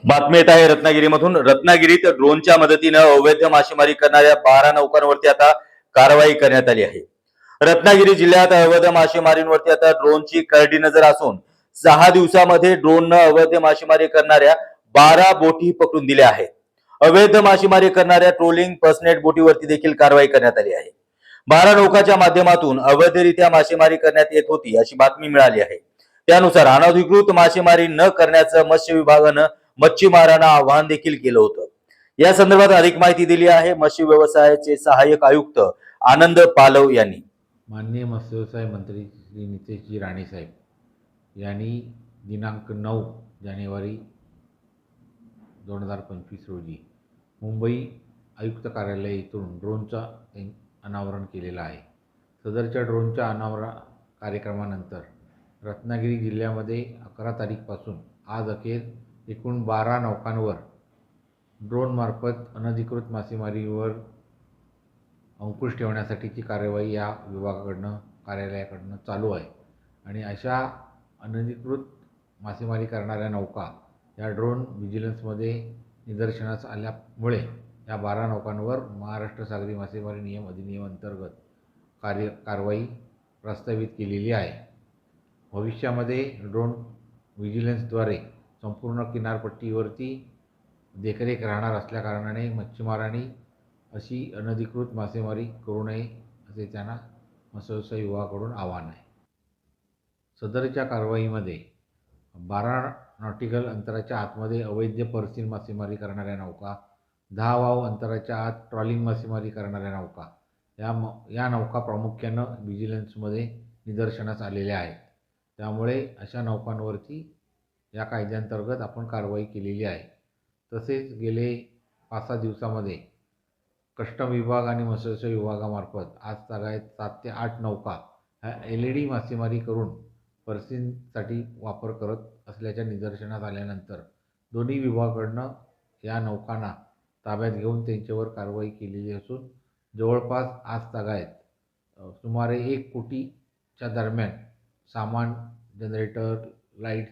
बातमी येत आहे रत्नागिरीमधून। रत्नागिरीत ड्रोनच्या मदतीने अवैध मासेमारी करणाऱ्या 12 नौकांवरती आता कारवाई करण्यात आली आहे। रत्नागिरी जिल्ह्यात अवैध मासेमारीवरती आता ड्रोनची करडी नजर असून 6 दिवसांमध्ये ड्रोनने अवैध मासेमारी करणाऱ्या 12 बोटी पकडून दिल्या आहेत। अवैध मासेमारी करणाऱ्या ट्रोलिंग पर्सनेट बोटीवरती देखील कारवाई करण्यात आली आहे। 12 नौकांच्या माध्यमातून अवैधरित्या मासेमारी करण्यात येत होती अशी बातमी मिळाली आहे। त्यानुसार अनधिकृत मासेमारी न करण्याचं मत्स्य विभागानं मच्छीमारांना आवाहन देखील केलं होतं। या संदर्भात अधिक माहिती दिली आहे मत्स्य व्यवसायाचे सहाय्यक आयुक्त आनंद पालव यांनी। माननीय मत्स्य व्यवसाय मंत्री श्री नितेशजी राणे साहेब यांनी दिनांक 9 जानेवारी 2025 रोजी मुंबई आयुक्त कार्यालय येथून ड्रोनचा अनावरण केलेला आहे। सदरच्या ड्रोनच्या अनावरण कार्यक्रमानंतर रत्नागिरी जिल्ह्यामध्ये 11 तारीखपासून आज अखेर एकूण 12 नौकांवर ड्रोनमार्फत अनधिकृत मासेमारीवर अंकुश ठेवण्यासाठीची कार्यवाही या कार्यालयाकडनं चालू आहे। आणि अशा अनधिकृत मासेमारी करणाऱ्या नौका या ड्रोन व्हिजिलन्समध्ये निदर्शनास आल्यामुळे या 12 नौकांवर महाराष्ट्र सागरी मासेमारी नियम अधिनियम अंतर्गत कारवाई प्रस्तावित केलेली आहे। भविष्यामध्ये ड्रोन व्हिजिलन्सद्वारे संपूर्ण किनारपट्टीवरती देखरेख राहणार असल्याकारणाने मच्छीमारांनी अशी अनधिकृत मासेमारी करू नये असे त्यांना मत्स्य व्यवसाय विभागाकडून आवाहन आहे। सदरच्या कारवाईमध्ये 12 नॉटिकल अंतराच्या आतमध्ये अवैध पर्सिन मासेमारी करणाऱ्या नौका, 10 वाव अंतराच्या आत ट्रॉलिंग मासेमारी करणाऱ्या नौका या नौका प्रामुख्यानं व्हिजिलन्समध्ये निदर्शनास आलेल्या आहेत। त्यामुळे अशा नौकांवरती या कायद्यांतर्गत आपण कारवाई केलेली आहे। तसेच गेले 5-6 दिवसामध्ये कस्टम विभाग आणि मत्स्य व्यवसाय विभागामार्फत आज तागायत 7 ते 8 नौका ह्या LED मासेमारी करून पर्सिनसाठी वापर करत असल्याच्या निदर्शनास आल्यानंतर दोन्ही विभागाकडनं या नौकांना ताब्यात घेऊन त्यांच्यावर कारवाई केलेली असून जवळपास आज तागायत सुमारे 1 कोटीच्या दरम्यान सामान, जनरेटर, लाईट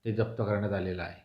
हे जप्त करण्यात आलेलं आहे।